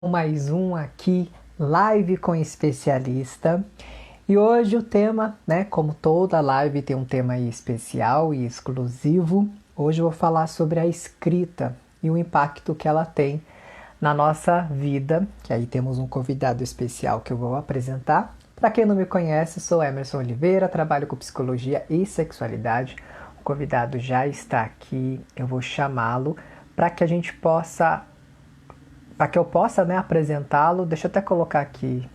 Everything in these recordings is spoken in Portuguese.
Mais um aqui, live com especialista. E hoje o tema, né, como toda live tem um tema aí especial e exclusivo, hoje eu vou falar sobre a escrita e o impacto que ela tem na nossa vida, que aí temos um convidado especial que eu vou apresentar. Para quem não me conhece, sou Emerson Oliveira, trabalho com psicologia e sexualidade. O convidado já está aqui, eu vou chamá-lo para que a gente possa para que eu possa, né, apresentá-lo. Deixa eu até colocar aqui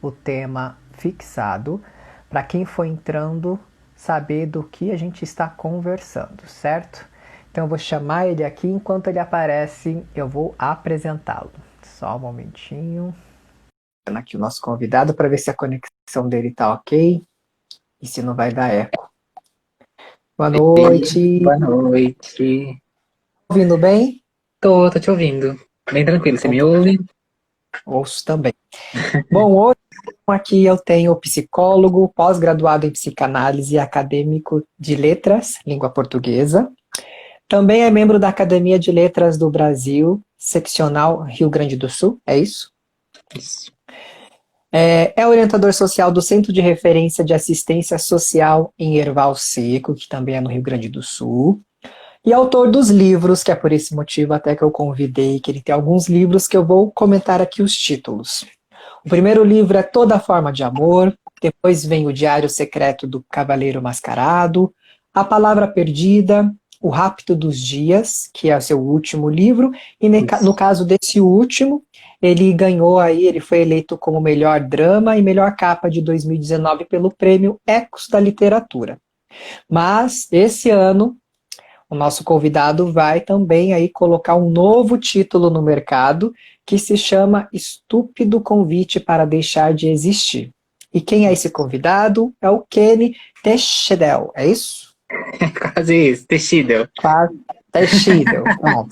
o tema fixado, para quem for entrando saber do que a gente está conversando, certo? Então eu vou chamar ele aqui, enquanto ele aparece, eu vou apresentá-lo. Só um momentinho. Aqui o nosso convidado para ver se a conexão dele tá ok e se não vai dar eco. Boa noite. Boa noite. Ouvindo bem? Tô te ouvindo. Bem tranquilo, você me Opa, ouve? ouço também. Bom, hoje aqui eu tenho psicólogo, pós-graduado em psicanálise e acadêmico de letras, língua portuguesa. Também é membro da Academia de Letras do Brasil, seccional Rio Grande do Sul, é isso? Isso. É orientador social do Centro de Referência de Assistência Social em Erval Seco, que também é no Rio Grande do Sul. E autor dos livros, que é por esse motivo até que eu convidei, que ele tem alguns livros que eu vou comentar aqui os títulos. O primeiro livro é Toda Forma de Amor, depois vem O Diário Secreto do Cavaleiro Mascarado, A Palavra Perdida, O Rapto dos Dias, que é o seu último livro, e no Isso. caso desse último, ele ganhou aí, ele foi eleito como melhor drama e melhor capa de 2019 pelo Prêmio Ecos da Literatura. Mas esse ano o nosso convidado vai também aí colocar um novo título no mercado que se chama Estúpido Convite para Deixar de Existir. E quem é esse convidado? É o Kenny Techedel, é isso? É quase isso, tecido. Quase. Techedel, pronto.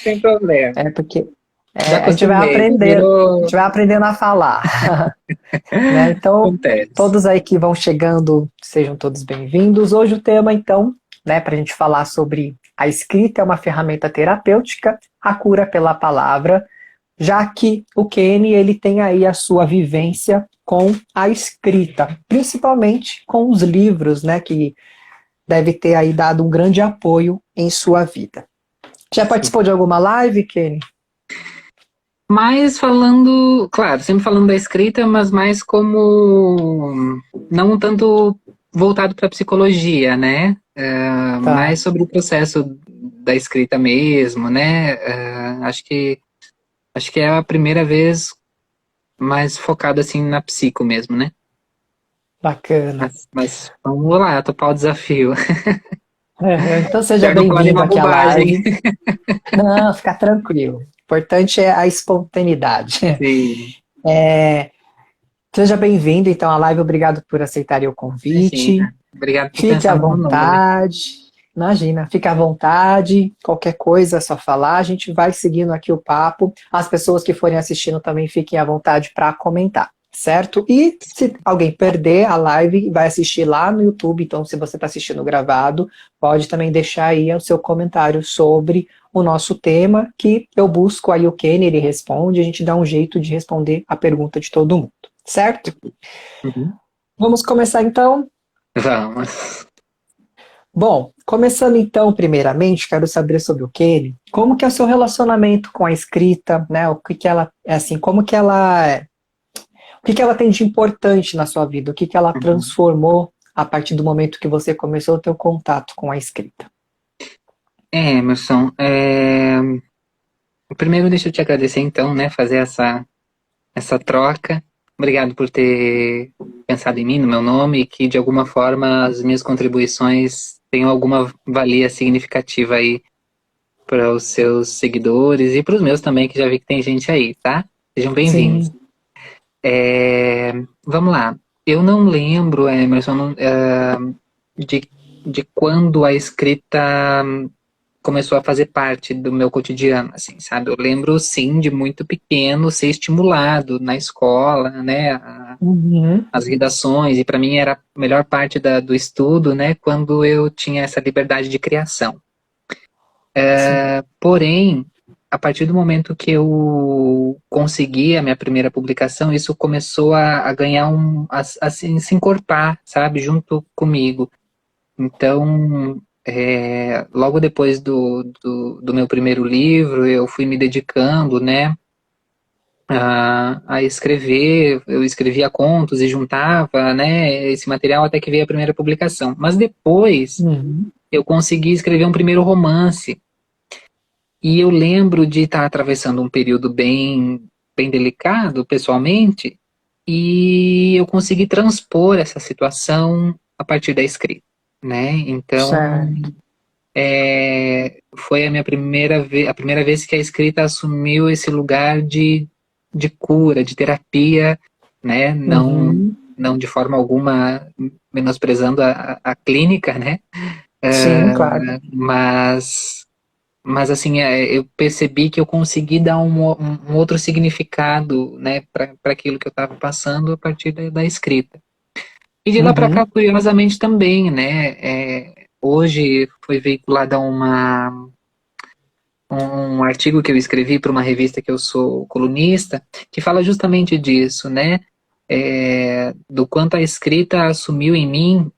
Sem problema. É porque Já a gente vai acostumei, aprender, a gente virou. vai aprendendo a falar, né? Então, Acontece. todos aí que vão chegando, sejam todos bem-vindos. Hoje o tema, então, né, para a gente falar sobre a escrita é uma ferramenta terapêutica, a cura pela palavra, já que o Kenny, ele tem aí a sua vivência com a escrita, principalmente com os livros, né, que deve ter aí dado um grande apoio em sua vida. Já Sim. participou de alguma live, Kenny? Mas falando, claro, sempre falando da escrita, mas mais como não tanto voltado para psicologia, né? Tá. Mais sobre o processo da escrita mesmo, né? Acho que é a primeira vez mais focado assim na psico mesmo, né? Bacana. Mas vamos lá, topar o desafio. Então seja Espero não falar bem-vindo nenhuma aqui à bobagem. live. Não, fica tranquilo. O importante é a espontaneidade. Sim, É, seja bem-vindo, então, à live. Obrigado por aceitar o convite. imagina. Obrigado por Fique à pensar no meu nome. vontade. Imagina, fique à vontade. Qualquer coisa é só falar. A gente vai seguindo aqui o papo. As pessoas que forem assistindo também fiquem à vontade para comentar, certo? E se alguém perder a live, vai assistir lá no YouTube. Então, se você está assistindo gravado, pode também deixar aí o seu comentário sobre o nosso tema, que eu busco aí o Kenny, ele responde. A gente dá um jeito de responder a pergunta de todo mundo, certo? Uhum. Vamos começar então. Vamos. Bom, começando então, primeiramente, quero saber sobre o Kelly. Como que é o seu relacionamento com a escrita, né? O que que ela é assim, como que ela é, o que que ela tem de importante na sua vida? O que que ela Uhum. transformou a partir do momento que você começou o teu contato com a escrita? Emerson, primeiro deixa eu te agradecer então, né, fazer essa troca. Obrigado por ter pensado em mim, no meu nome, e que de alguma forma as minhas contribuições tenham alguma valia significativa aí para os seus seguidores e para os meus também, que já vi que tem gente aí, tá? Sejam bem-vindos. Sim, Vamos lá. Eu não lembro, Emerson, de, de quando a escrita começou a fazer parte do meu cotidiano, assim, sabe? Eu lembro, sim, de muito pequeno ser estimulado na escola, né? uhum, As redações, e para mim era a melhor parte do estudo, né? Quando eu tinha essa liberdade de criação. sim, Porém, a partir do momento que eu consegui a minha primeira publicação, isso começou a ganhar a se encorpar, sabe, junto comigo. Então, logo depois do meu primeiro livro, eu fui me dedicando, né, a escrever. Eu escrevia contos e juntava, né, esse material até que veio a primeira publicação. Mas depois, Uhum. eu consegui escrever um primeiro romance. E eu lembro de estar atravessando um período bem delicado, pessoalmente, e eu consegui transpor essa situação a partir da escrita, né? Então, Certo. foi a primeira vez que a escrita assumiu esse lugar de cura, de terapia, né? Uhum. Não de forma alguma menosprezando a clínica, né? Sim, claro. Mas assim, eu percebi que eu consegui dar um outro significado, né, para aquilo que eu estava passando a partir da escrita. E de lá para cá, Uhum. curiosamente também, né, hoje foi veiculada um artigo que eu escrevi para uma revista que eu sou colunista, que fala justamente disso, né, do quanto a escrita assumiu em mim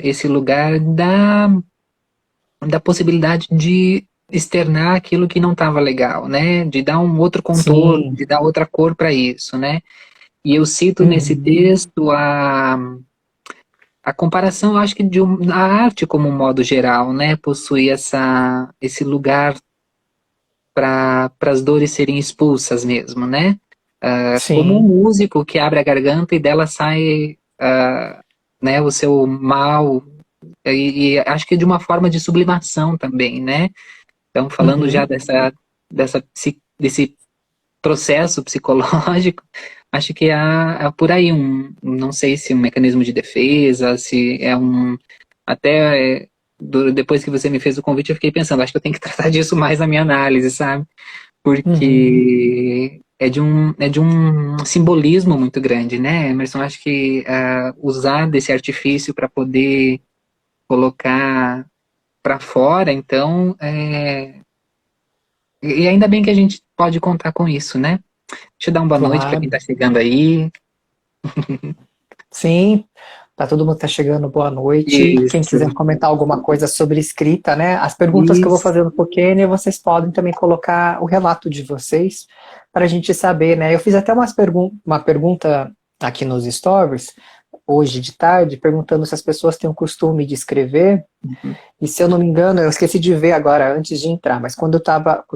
esse lugar da possibilidade de externar aquilo que não estava legal, né? De dar um outro contorno, Sim. de dar outra cor para isso, né? E eu cito nesse Uhum. texto a comparação, eu acho que a arte como um modo geral, né? Possui esse lugar para as dores serem expulsas mesmo, né? Como um Sim. músico que abre a garganta e dela sai, né, o seu mal, e acho que de uma forma de sublimação também, né? Então, falando já Uhum. desse processo psicológico, acho que há por aí não sei se um mecanismo de defesa, se é até depois que você me fez o convite, eu fiquei pensando, acho que eu tenho que tratar disso mais na minha análise, sabe? Uhum. Porque é de um simbolismo muito grande, né, Emerson? Acho que usar desse artifício para poder colocar para fora, então, e ainda bem que a gente pode contar com isso, né? Deixa eu dar uma boa noite para quem Claro. está chegando aí. Sim. Para todo mundo que está chegando, boa noite. Quem Isso, quiser comentar alguma coisa sobre escrita, né? As perguntas que eu vou isso, fazendo por Kenny, vocês podem também colocar o relato de vocês para a gente saber, né? Eu fiz até uma pergunta aqui nos stories, hoje de tarde, perguntando se as pessoas têm o costume de escrever. E se eu não me engano, eu esqueci de ver agora antes de entrar, mas quando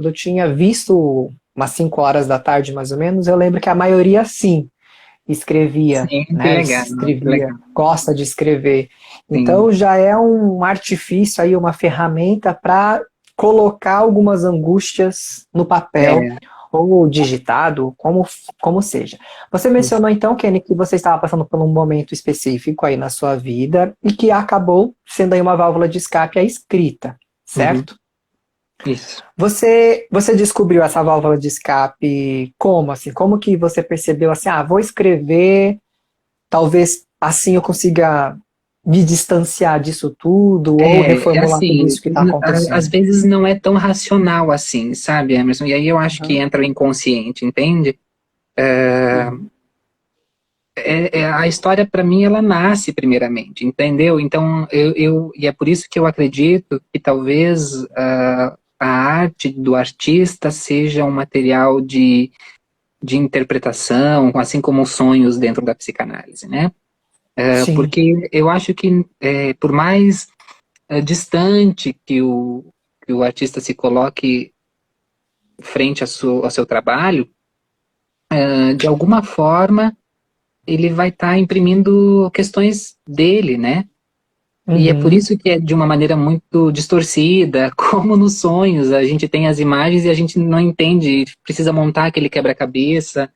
eu tinha visto umas 5 horas da tarde, mais ou menos, eu lembro que a maioria sim escrevia, sim, que né? legal, que Escrevia, legal, gosta de escrever. sim, Então já é um artifício aí, uma ferramenta para colocar algumas angústias no papel é, ou digitado, como seja. Você isso, mencionou então, Kenny, que você estava passando por um momento específico aí na sua vida e que acabou sendo aí uma válvula de escape a escrita, uhum, certo? isso. Você descobriu essa válvula de escape como assim? Como que você percebeu assim, vou escrever, talvez assim eu consiga me distanciar disso tudo ou É reformular tudo assim, isso que está às acontecendo? vezes não é tão racional assim, sabe, Emerson? E aí eu acho que Uhum. entra o inconsciente, entende? Uhum. A história, para mim, ela nasce primeiramente, entendeu? Então, e é por isso que eu acredito que talvez a arte do artista seja um material de interpretação, assim como os sonhos dentro da psicanálise, né? Sim. Porque eu acho que, por mais distante que o artista se coloque frente ao seu trabalho, de alguma forma ele vai estar imprimindo questões dele, né? E é por Uhum. isso que é de uma maneira muito distorcida, como nos sonhos, a gente tem as imagens e a gente não entende, precisa montar aquele quebra-cabeça,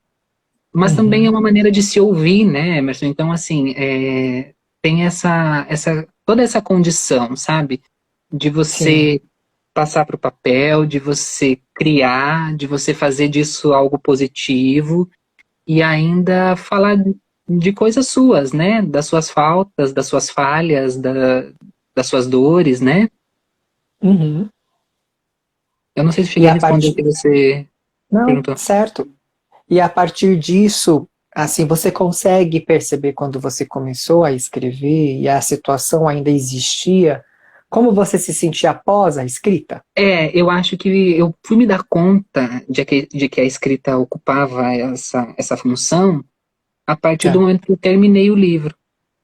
mas também é Uhum. uma maneira de se ouvir, né, Emerson? Então, assim, tem toda essa condição, sabe? De Sim. você passar para o papel, de você criar, de você fazer disso algo positivo e ainda falar de coisas suas, né? Das suas faltas, das suas falhas, das suas dores, né? Uhum. Eu não sei se E cheguei a a responder o que partir... você Não, perguntou. certo. E a partir disso, assim, você consegue perceber quando você começou a escrever e a situação ainda existia, como você se sentia após a escrita? Eu acho que eu fui me dar conta de que a escrita ocupava essa função a partir do É, momento que eu terminei o livro.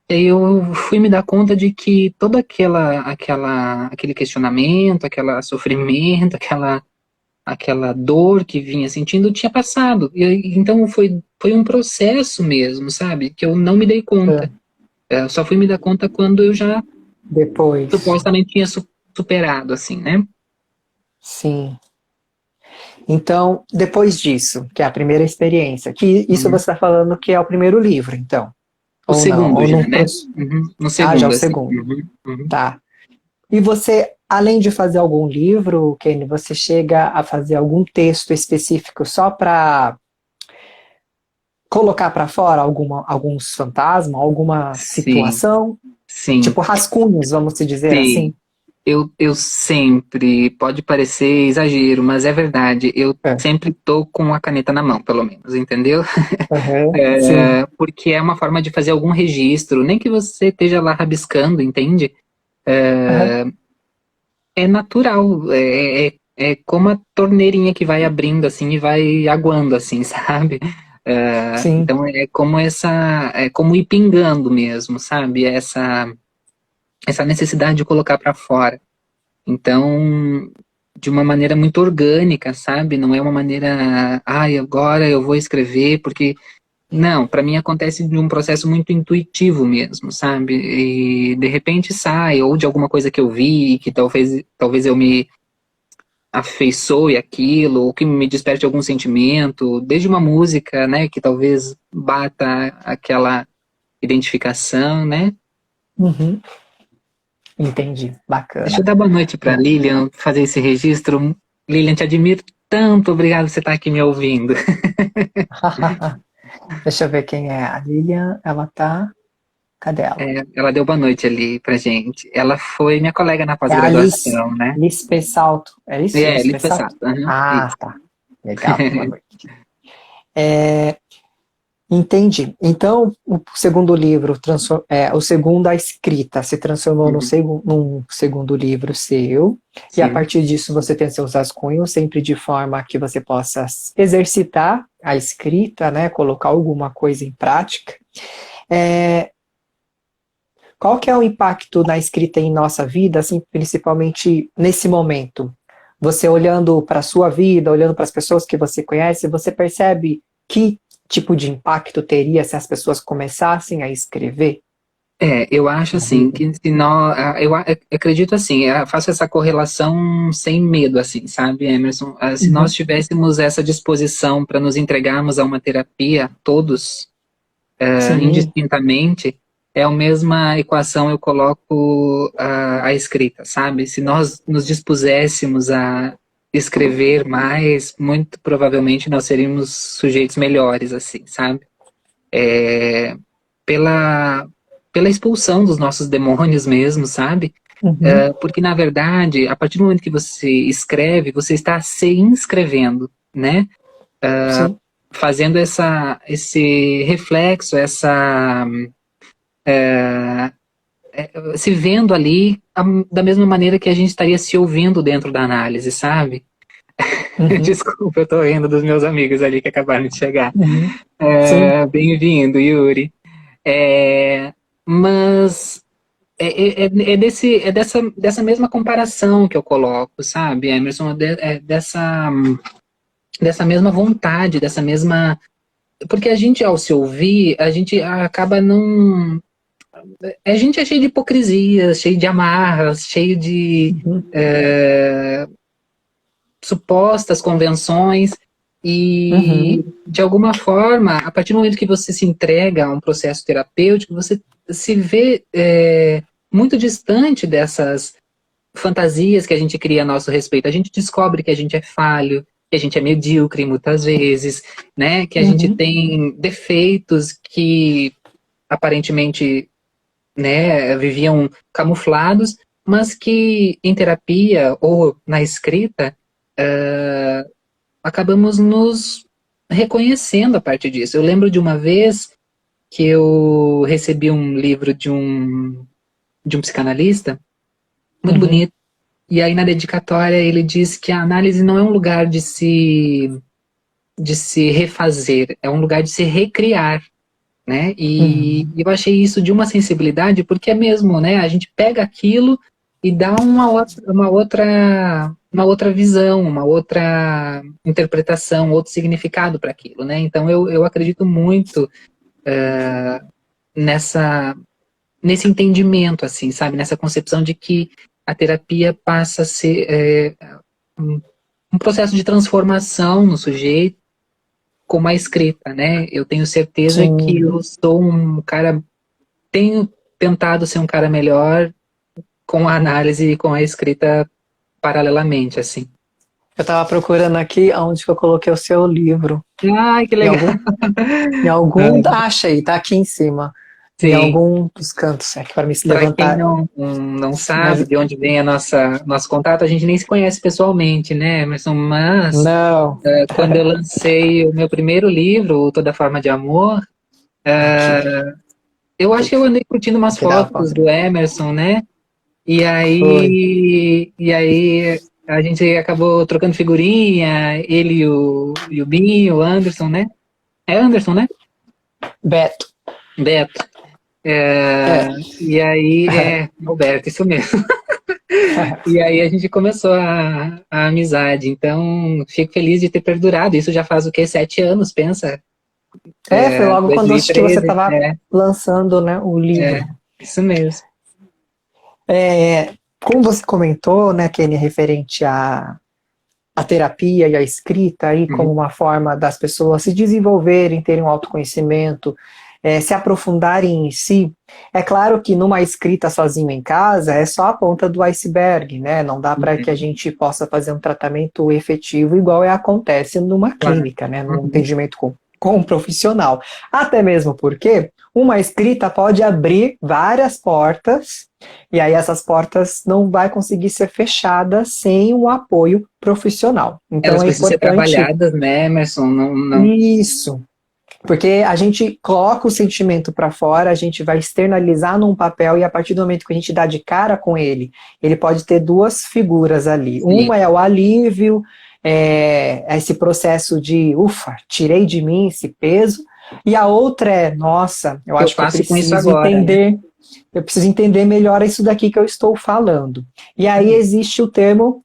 E aí eu fui me dar conta de que todo aquele questionamento, aquele sofrimento, aquela dor que vinha sentindo tinha passado. Então foi um processo mesmo, sabe? Que eu não me dei é. conta. Eu só fui me dar conta quando eu já Depois, supostamente tinha superado, assim, né? sim. Então, depois disso, que é a primeira experiência, que isso você Uhum. está falando que é o primeiro livro, então, O ou não, segundo ou já, não. né? Uhum. No Ah, já é o segundo, assim. segundo, Uhum. Uhum. tá. E você, além de fazer algum livro, Kenny, você chega a fazer algum texto específico só para colocar para fora alguns fantasmas, alguma Sim, situação? sim, Tipo rascunhos, vamos se dizer sim. assim? Eu sempre, pode parecer exagero, mas é verdade, eu É. sempre tô com a caneta na mão, pelo menos, entendeu? Aham, sim. Porque é uma forma de fazer algum registro, nem que você esteja lá rabiscando, entende? Aham, É natural, é como a torneirinha que vai abrindo assim e vai aguando assim, sabe? sim. Então é como ir pingando mesmo, sabe? Essa necessidade de colocar para fora. Então, de uma maneira muito orgânica, sabe? Não é uma maneira, ai, agora eu vou escrever, porque não, para mim acontece de um processo muito intuitivo mesmo, sabe? E de repente sai, ou de alguma coisa que eu vi, que talvez eu me afeiçoe aquilo, ou que me desperte algum sentimento, desde uma música, né, que talvez bata aquela identificação, né? Uhum, entendi. Deixa eu Bacana. dar boa noite para Lilian, fazer esse registro. Lilian, te admiro tanto, obrigado por você estar aqui me ouvindo. Deixa eu ver quem é. A Lilian, ela tá. Cadê ela? Ela deu boa noite ali pra gente. Ela foi minha colega na É a Alice. pós-graduação, né? Alice Pessalto. É isso? Alice Liz Pessalto? Pessato, aham, Ah, isso. tá. Legal. Boa noite. Entendi. Então, o segundo livro, o segundo, a escrita, se transformou no Uhum, num segundo livro seu, e a sim. partir disso você tem seus rascunhos, sempre de forma que você possa exercitar a escrita, né, colocar alguma coisa em prática. É, qual que é o impacto na escrita em nossa vida, assim, principalmente nesse momento? Você olhando para a sua vida, olhando para as pessoas que você conhece, você percebe que tipo de impacto teria se as pessoas começassem a escrever Eu acho na assim vida? que se nós, eu acredito assim, eu faço essa correlação sem medo, assim, sabe, Emerson? Se nós Uhum. tivéssemos essa disposição para nos entregarmos a uma terapia, todos, Sim. indistintamente, é a mesma equação eu coloco a escrita, sabe? Se nós nos dispuséssemos a escrever mais, muito provavelmente nós seríamos sujeitos melhores, assim, sabe? Pela, pela expulsão dos nossos demônios mesmo, sabe? Uhum. Porque, na verdade, a partir do momento que você escreve, você está se inscrevendo, né? Sim. Fazendo esse reflexo, se vendo ali da mesma maneira que a gente estaria se ouvindo dentro da análise, sabe? Uhum. Desculpa, eu tô rindo dos meus amigos ali que acabaram de chegar. Uhum. Sim. Bem-vindo, Yuri. É, mas dessa mesma comparação que eu coloco, sabe, Emerson? Dessa mesma vontade, dessa mesma. Porque a gente, ao se ouvir, a gente acaba não. A gente é cheio de hipocrisia, cheio de amarras, cheio de Uhum. supostas convenções. E, Uhum. de alguma forma, a partir do momento que você se entrega a um processo terapêutico, você se vê muito distante dessas fantasias que a gente cria a nosso respeito. A gente descobre que a gente é falho, que a gente é medíocre muitas vezes, né? Que a gente Uhum. tem defeitos que aparentemente, né, viviam camuflados, mas que em terapia ou na escrita acabamos nos reconhecendo a partir disso. Eu lembro de uma vez que eu recebi um livro de um psicanalista, muito Uhum. bonito, e aí na dedicatória ele diz que a análise não é um lugar de se refazer, é um lugar de se recriar, né? E Uhum. eu achei isso de uma sensibilidade, porque é mesmo, né? A gente pega aquilo e dá uma outra visão, uma outra interpretação, outro significado para aquilo, né? Então eu acredito muito nessa nesse entendimento, assim, sabe? Nessa concepção de que a terapia passa a ser um, um processo de transformação no sujeito, como a escrita, né? Eu tenho certeza que Sim. eu sou um cara, tenho tentado ser um cara melhor com a análise e com a escrita paralelamente, assim. Eu estava procurando aqui onde que eu coloquei o seu livro. Ai, que Em legal! algum, em algum, achei, tá aqui em cima. Em Sim, algum dos cantos, aqui para me se para quem levantar. não Mas sabe de onde vem a nosso contato, a gente nem se conhece pessoalmente, né, Emerson? Mas não, quando eu lancei o meu primeiro livro, o Toda Forma de Amor, aqui, eu acho que eu andei curtindo umas aqui dá pra fotos do Emerson, né? Foi. E aí a gente acabou trocando figurinha, ele e o Binho, o Anderson, né? É Anderson, né? Beto. Beto. É, É. e aí, Roberto, isso mesmo. E aí a gente começou a amizade. Então, fico feliz de ter perdurado. Isso já faz o quê? 7 anos, pensa? Foi logo quando acho que você 2013. estava lançando, né, o É, livro. isso mesmo. É, como você comentou, né, Kenny, referente à terapia e à escrita aí como Uhum. uma forma das pessoas se desenvolverem, terem um autoconhecimento, se aprofundarem em si. É claro que numa escrita sozinho em casa é só a ponta do iceberg, né? Não dá para que a Uhum. gente possa fazer um tratamento efetivo igual acontece numa Claro. clínica, né? Num Uhum. atendimento com um profissional. Até mesmo porque uma escrita pode abrir várias portas e aí essas portas não vai conseguir ser fechadas sem um apoio profissional. Então Elas é precisam ser importante trabalhadas, né, Emerson? Não, não. isso, porque a gente coloca o sentimento para fora, a gente vai externalizar num papel e a partir do momento que a gente dá de cara com ele, ele pode ter duas figuras ali. Sim. Uma é o alívio, é esse processo de, ufa, tirei de mim esse peso, e a outra é, nossa, eu O que eu acho que faço com isso agora, né? eu preciso entender melhor isso daqui que eu estou falando. E aí Uhum. existe o termo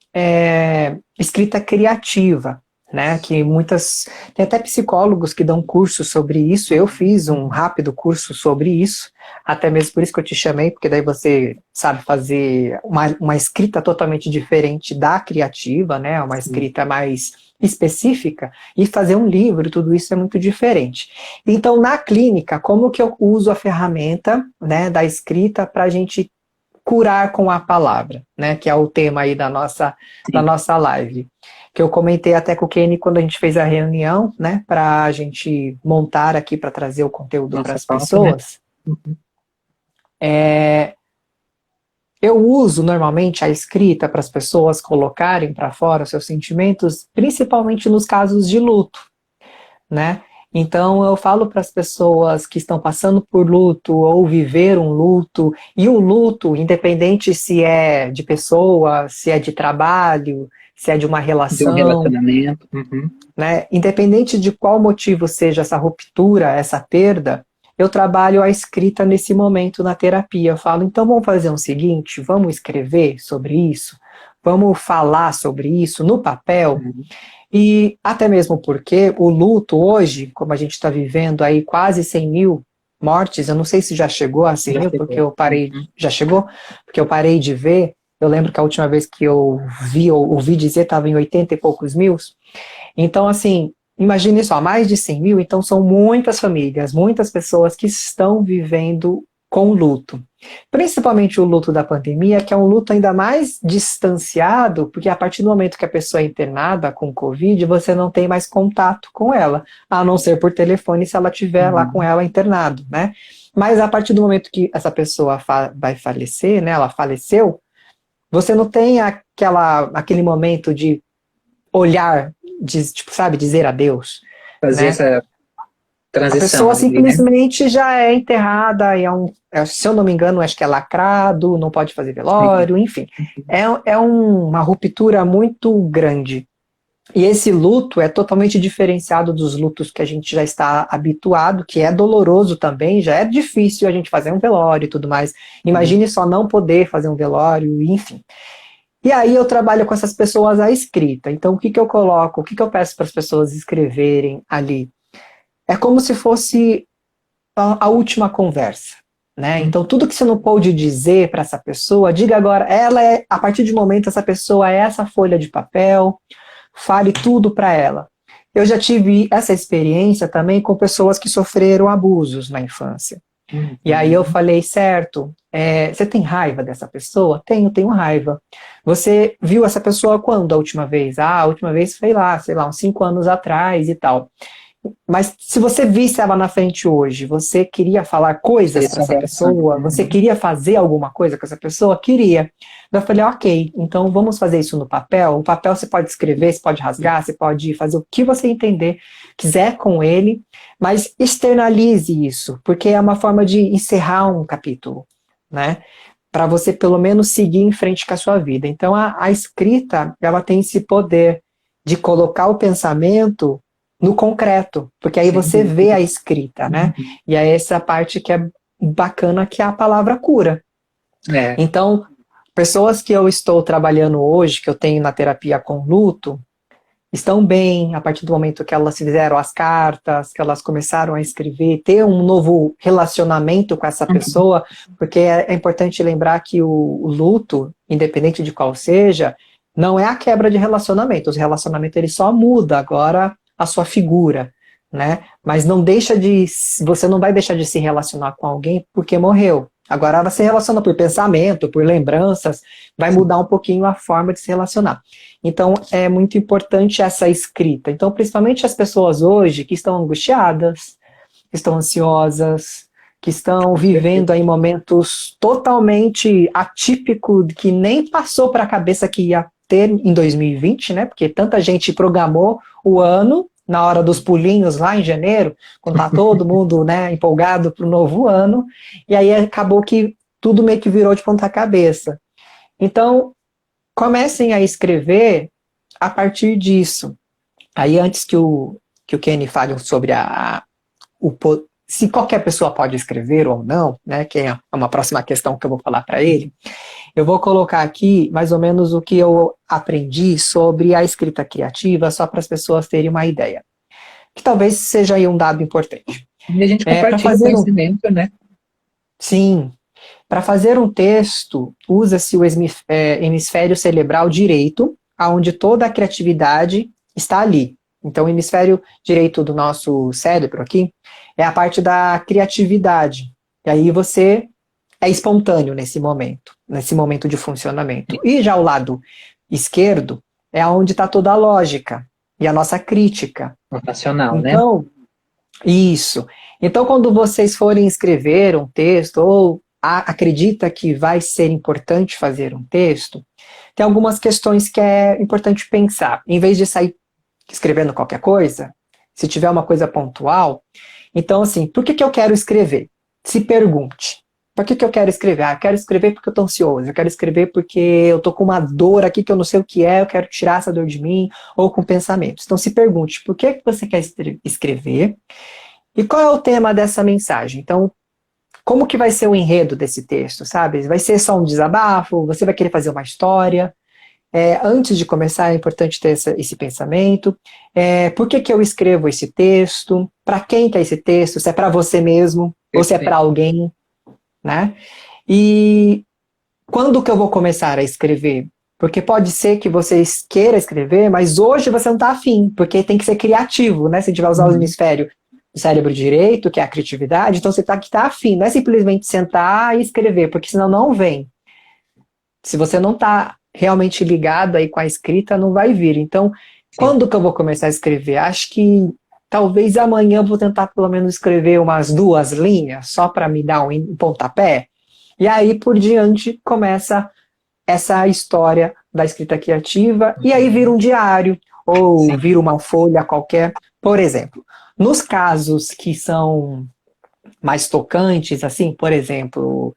escrita criativa, né? Que muitas. Tem até psicólogos que dão curso sobre isso. Eu fiz um rápido curso sobre isso, até mesmo por isso que eu te chamei, porque daí você sabe fazer uma escrita totalmente diferente da criativa, né? Uma Sim. escrita mais específica, e fazer um livro, tudo isso é muito diferente. Então, na clínica, como que eu uso a ferramenta, né, da escrita para a gente curar com a palavra, né, que é o tema aí da Sim. nossa live. Que eu comentei até com o Kenny quando a gente fez a reunião, né, para a gente montar aqui para trazer o conteúdo para Nossa as pauta, né? pessoas. Eu uso normalmente a escrita para as pessoas colocarem para fora os seus sentimentos, principalmente nos casos de luto, né? Então eu falo para as pessoas que estão passando por luto ou viver um luto, e o luto, independente se é de pessoa, se é de trabalho, se é de uma De um relação, relacionamento. Uhum. né? Independente de qual motivo seja essa ruptura, essa perda, eu trabalho a escrita nesse momento na terapia. Eu falo, então vamos fazer o seguinte, vamos escrever sobre isso, vamos falar sobre isso no papel, Uhum. e até mesmo porque o luto hoje, como a gente está vivendo aí quase 100 mil mortes, eu não sei se já chegou a 100 Já mil, porque chegou. eu parei, Uhum. já chegou? Porque eu parei de ver, eu lembro que a última vez que eu vi, ou ouvi dizer, estava em 80 e poucos mil. Então, assim, imagine só, mais de 100 mil, então são muitas famílias, muitas pessoas que estão vivendo com luto. Principalmente o luto da pandemia, que é um luto ainda mais distanciado, porque a partir do momento que a pessoa é internada com Covid, você não tem mais contato com ela, a não ser por telefone se ela estiver lá com Uhum. ela internado, né? Mas a partir do momento que essa pessoa vai falecer, né? Ela faleceu, você não tem aquele momento de olhar, tipo, sabe, dizer adeus, Fazer né? essa A transição pessoa ali, né? simplesmente já é enterrada, se eu não me engano, acho que é lacrado, não pode fazer Sim. velório, enfim. É uma ruptura muito grande. E esse luto é totalmente diferenciado dos lutos que a gente já está habituado, que é doloroso também, já é difícil a gente fazer um velório e tudo mais. Uhum. Imagine só não poder fazer um velório, enfim. E aí eu trabalho com essas pessoas à escrita. Então o que que eu coloco, o que que eu peço para as pessoas escreverem ali? É como se fosse a última conversa. Né? Então, tudo que você não pôde dizer para essa pessoa, diga agora. A partir de momento, essa pessoa é essa folha de papel, fale tudo para ela. Eu já tive essa experiência também com pessoas que sofreram abusos na infância. E aí eu Uhum. falei, certo, você tem raiva dessa pessoa? Tenho raiva. Você viu essa pessoa quando a última vez? Ah, a última vez foi lá, sei lá, uns 5 anos atrás e tal. Mas se você visse ela na frente hoje, você queria falar coisas Seria para sua essa reação. pessoa? Você Uhum. queria fazer alguma coisa com essa pessoa? Queria. Eu falei, ok, então vamos fazer isso no papel. O papel você pode escrever, você pode rasgar, você pode fazer o que você entender, quiser com ele, mas externalize isso, porque é uma forma de encerrar um capítulo, né? Para você pelo menos seguir em frente com a sua vida. Então a escrita, ela tem esse poder de colocar o pensamento no concreto, porque aí Sem você vê dúvida. a escrita, né? Uhum. E é essa parte que é bacana, que é a palavra cura. É. Então, pessoas que eu estou trabalhando hoje, que eu tenho na terapia com luto, estão bem a partir do momento que elas fizeram as cartas, que elas começaram a escrever, ter um novo relacionamento com essa Uhum. pessoa, porque é importante lembrar que o luto, independente de qual seja, não é a quebra de relacionamento. Os relacionamentos ele só muda agora a sua figura, né? Mas não deixa de, você não vai deixar de se relacionar com alguém porque morreu. Agora você se relaciona por pensamento, por lembranças, vai Sim. mudar um pouquinho a forma de se relacionar. Então, é muito importante essa escrita. Então, principalmente as pessoas hoje que estão angustiadas, que estão ansiosas, que estão Com certeza. vivendo aí momentos totalmente atípicos, que nem passou para a cabeça que ia ter em 2020, né? Porque tanta gente programou o ano na hora dos pulinhos lá em janeiro, quando tá todo mundo, né, empolgado para o novo ano, e aí acabou que tudo meio que virou de ponta cabeça. Então, comecem a escrever a partir disso. Aí, antes que o Kenny fale sobre se qualquer pessoa pode escrever ou não, né, que é uma próxima questão que eu vou falar para ele, eu vou colocar aqui mais ou menos o que eu aprendi sobre a escrita criativa, só para as pessoas terem uma ideia. Que talvez seja aí um dado importante. E a gente Para compartilha o fazer um. conhecimento, né? Sim. Para fazer um texto, usa-se o hemisfério cerebral direito, onde toda a criatividade está ali. Então, o hemisfério direito do nosso cérebro aqui é a parte da criatividade. E aí você é espontâneo nesse momento de funcionamento. E já o lado esquerdo é onde está toda a lógica e a nossa crítica. Racional, né? Então, isso. Então, quando vocês forem escrever um texto ou acredita que vai ser importante fazer um texto, tem algumas questões que é importante pensar. Em vez de sair escrevendo qualquer coisa, se tiver uma coisa pontual, então assim, por que eu quero escrever? Se pergunte. Por que eu quero escrever? Ah, eu quero escrever porque eu estou ansioso, eu quero escrever porque eu estou com uma dor aqui que eu não sei o que é, eu quero tirar essa dor de mim, ou com pensamentos. Então se pergunte, por que você quer escrever? E qual é o tema dessa mensagem? Então, como que vai ser o enredo desse texto, sabe? Vai ser só um desabafo? Você vai querer fazer uma história? Antes de começar, é importante ter esse pensamento. Por que eu escrevo esse texto? Para quem que é esse texto? Se é para você mesmo ou se é para Perfeito. alguém, né? E quando que eu vou começar a escrever? Porque pode ser que você queira escrever, mas hoje você não está afim, porque tem que ser criativo, né? Se a gente vai usar o Uhum. hemisfério do cérebro direito, que é a criatividade, então você tá que tá afim, não é simplesmente sentar e escrever, porque senão não vem. Se você não está realmente ligado aí com a escrita, não vai vir. Então, Sim. quando que eu vou começar a escrever? Acho que talvez amanhã eu vou tentar pelo menos escrever umas 2 linhas, só para me dar um pontapé. E aí, por diante, começa essa história da escrita criativa, e aí vira Uhum. um diário, ou sim. vira uma folha qualquer. Por exemplo, nos casos que são mais tocantes, assim, por exemplo,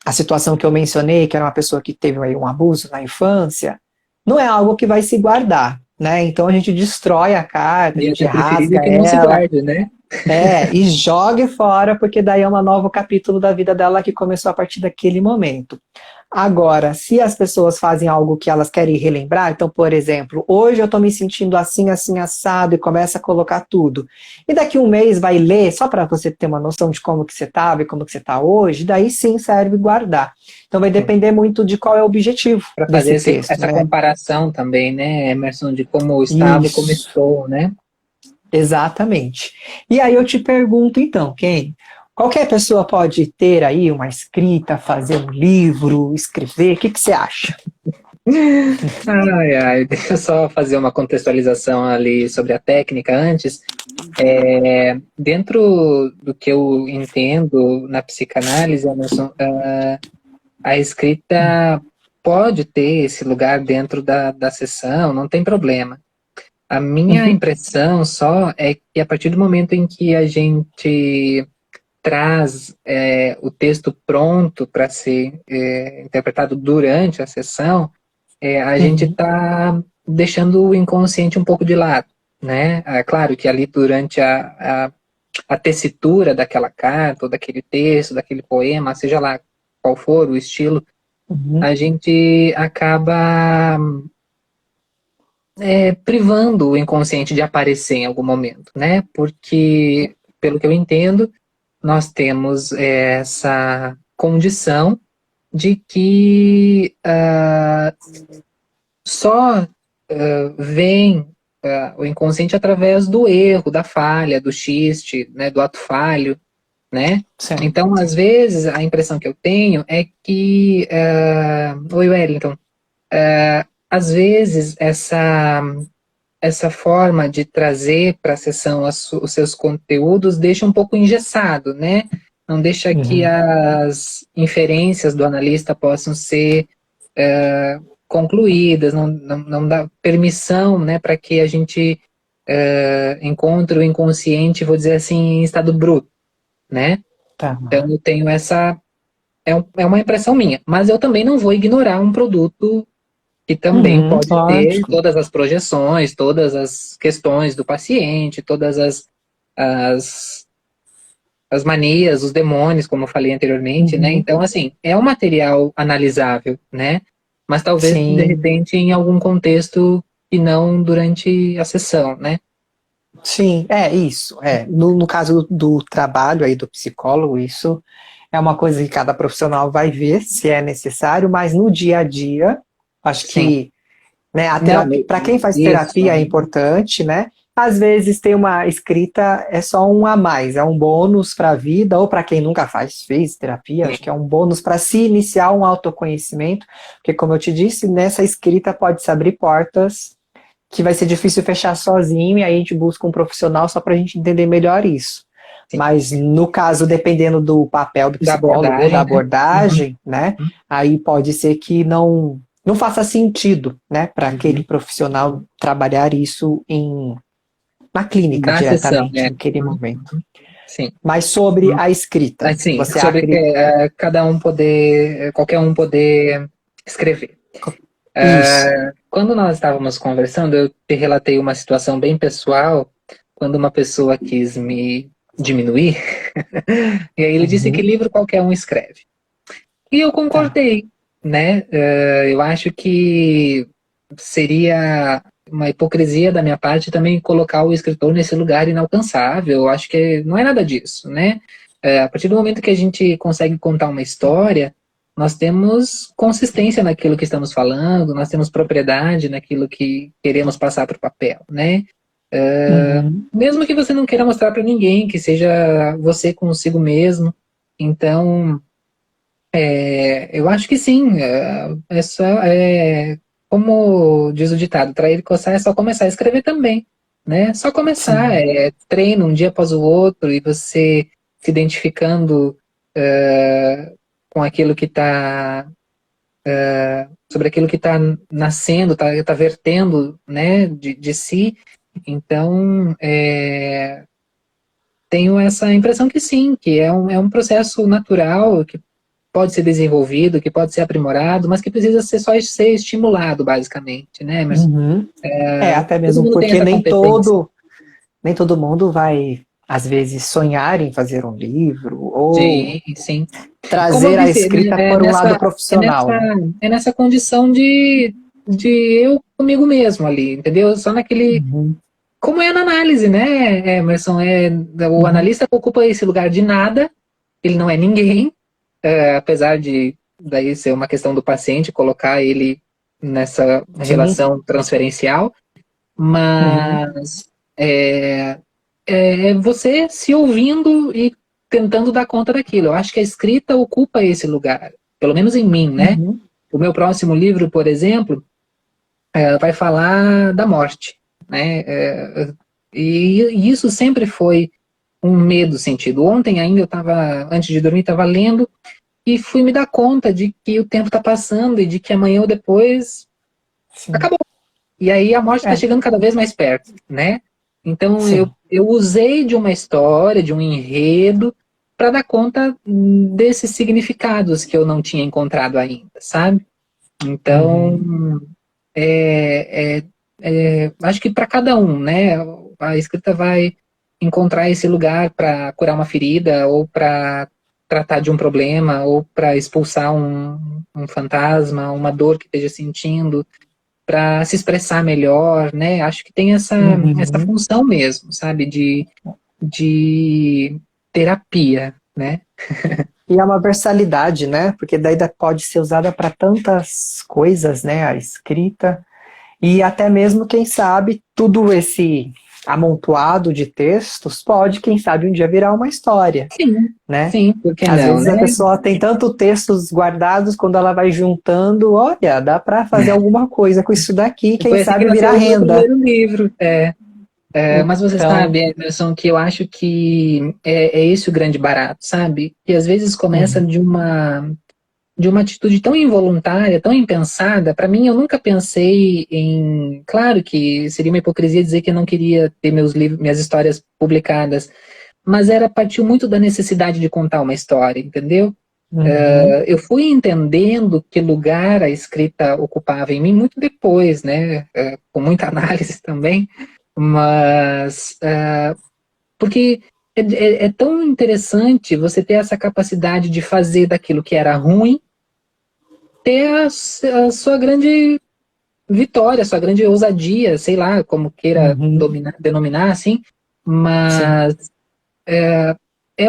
a situação que eu mencionei, que era uma pessoa que teve aí um abuso na infância, não é algo que vai se guardar, né? Então a gente destrói a carta, a E gente até preferiria rasga que não se ela, guarde, né? e jogue fora, porque daí é um novo capítulo da vida dela que começou a partir daquele momento. Agora, se as pessoas fazem algo que elas querem relembrar, então, por exemplo, hoje eu estou me sentindo assim, assim, assado, e começa a colocar tudo. E daqui um mês vai ler, só para você ter uma noção de como que você estava e como que você está hoje, daí sim serve guardar. Então vai depender muito de qual é o objetivo Para fazer desse texto, essa né? comparação também, né, Emerson, de como estava e como Isso. estou, né? Exatamente. E aí eu te pergunto então, Ken, qualquer pessoa pode ter aí uma escrita, fazer um livro, escrever, o que que você acha? Ai, ai, deixa eu só fazer uma contextualização ali sobre a técnica antes. Dentro do que eu entendo na psicanálise, Emerson, a escrita pode ter esse lugar dentro da sessão, não tem problema. A minha Uhum, impressão só é que a partir do momento em que a gente traz o texto pronto para ser interpretado durante a sessão, a gente uhum, está deixando o inconsciente um pouco de lado, né? É claro que ali durante a tessitura daquela carta, ou daquele texto, daquele poema, seja lá qual for o estilo, uhum, a gente acaba privando o inconsciente de aparecer em algum momento, né? Porque, pelo que eu entendo, nós temos essa condição de que só vem o inconsciente através do erro, da falha, do xiste, né, do ato falho, né? certo. Então, às vezes, a impressão que eu tenho é que... Oi, Wellington. Às vezes, essa forma de trazer para a sessão os seus conteúdos deixa um pouco engessado, né? Não deixa que Uhum, as inferências do analista possam ser concluídas, não dá permissão, né, para que a gente encontre o inconsciente, vou dizer assim, em estado bruto, né? tá. Então eu tenho é uma impressão minha, mas eu também não vou ignorar um produto que também Uhum, pode ter lógico. todas as projeções, todas as questões do paciente, todas as, as manias, os demônios, como eu falei anteriormente, né? Uhum, Então, assim, é um material analisável, né? Mas talvez, de sim, repente, em algum contexto e não durante a sessão, né? sim, é isso. No caso do trabalho aí do psicólogo, isso é uma coisa que cada profissional vai ver se é necessário, mas no dia a dia, acho Sim. que, né, a Não, terapia, para quem faz isso. terapia é importante, né? Às vezes ter uma escrita é só um a mais, é um bônus para a vida, ou para quem nunca fez terapia, acho que Sim, é um bônus para se iniciar um autoconhecimento, porque como eu te disse, nessa escrita pode se abrir portas que vai ser difícil fechar sozinho, e aí a gente busca um profissional só para a gente entender melhor isso. sim. Mas no caso, dependendo do papel do Da psicólogo ou da abordagem, né? Uhum, abordagem, né, uhum, aí pode ser que não faça sentido, né, para aquele uhum. profissional trabalhar isso na clínica Da sessão, diretamente, né? naquele Uhum, momento. uhum. Sim. Mas sobre a escrita, Assim, você sobre acredita? cada um poder, qualquer um poder escrever. Isso. Quando nós estávamos conversando, eu te relatei uma situação bem pessoal, quando uma pessoa quis me diminuir, e aí ele disse que Uhum, livro qualquer um escreve. E eu tá. concordei, né? Eu acho que seria uma hipocrisia da minha parte também colocar o escritor nesse lugar inalcançável. Eu acho que não é nada disso, né? A partir do momento que a gente consegue contar uma história, nós temos consistência naquilo que estamos falando, nós temos propriedade naquilo que queremos passar para o papel, né? Uhum, Mesmo que você não queira mostrar para ninguém, que seja você consigo mesmo. Então, eu acho que sim. Como diz o ditado, trair e coçar é só começar a escrever também, né? Só começar, sim. treino um dia após o outro e você se identificando com aquilo que está sobre aquilo que está nascendo, tá vertendo, né, de si. Então, tenho essa impressão que sim, que é um processo natural, que pode ser desenvolvido, que pode ser aprimorado, mas que precisa ser estimulado, basicamente, né, Emerson? Uhum. Até Todo mesmo mundo tem porque essa competência. nem todo mundo vai, às vezes, sonhar em fazer um livro ou Sim, sim. Como eu trazer a disse, escrita né, por um lado profissional, né? é nessa condição de eu comigo mesmo ali, entendeu? Só naquele. Uhum. Como é na análise, né, Emerson? O Uhum. analista ocupa esse lugar de nada, ele não é ninguém, apesar de daí ser uma questão do paciente, colocar ele nessa Sim. relação transferencial, Uhum. mas é, é você se ouvindo e tentando dar conta daquilo. Eu acho que a escrita ocupa esse lugar, pelo menos em mim, né? Uhum. O meu próximo livro, por exemplo, vai falar da morte, né? E isso sempre foi um medo sentido. Ontem ainda eu estava, antes de dormir, estava lendo e fui me dar conta de que o tempo está passando e de que amanhã ou depois Sim. acabou. E aí a morte está É, chegando cada vez mais perto, né? Então sim. eu usei de uma história, de um enredo, para dar conta desses significados que eu não tinha encontrado ainda, sabe? Então, Uhum. acho que para cada um, né? A escrita vai encontrar esse lugar para curar uma ferida, ou para tratar de um problema, ou para expulsar um fantasma, uma dor que esteja sentindo, para se expressar melhor, né? Acho que tem essa Uhum. função mesmo, sabe? De terapia, né? E é uma versalidade, né? Porque daí pode ser usada para tantas coisas, né? A escrita. E até mesmo, quem sabe, tudo esse amontoado de textos pode, quem sabe, um dia virar uma história, Sim, né? sim, por que Às não, vezes né? a pessoa tem tanto textos guardados, quando ela vai juntando, olha, dá para fazer alguma coisa com isso daqui, quem Foi assim que sabe nasceu virar o meu renda. primeiro livro. Mas você Então, sabe, Emerson, que eu acho que é esse o grande barato, sabe? Que às vezes começa uhum, de uma atitude tão involuntária, tão impensada. Para mim, eu nunca pensei em. Claro que seria uma hipocrisia dizer que eu não queria ter meus livros, minhas histórias publicadas, mas partiu muito da necessidade de contar uma história, entendeu? uhum, Eu fui entendendo que lugar a escrita ocupava em mim muito depois, né? Com muita análise também, mas porque é tão interessante você ter essa capacidade de fazer daquilo que era ruim ter a sua grande vitória, a sua grande ousadia, sei lá, como queira uhum, denominar assim, sim,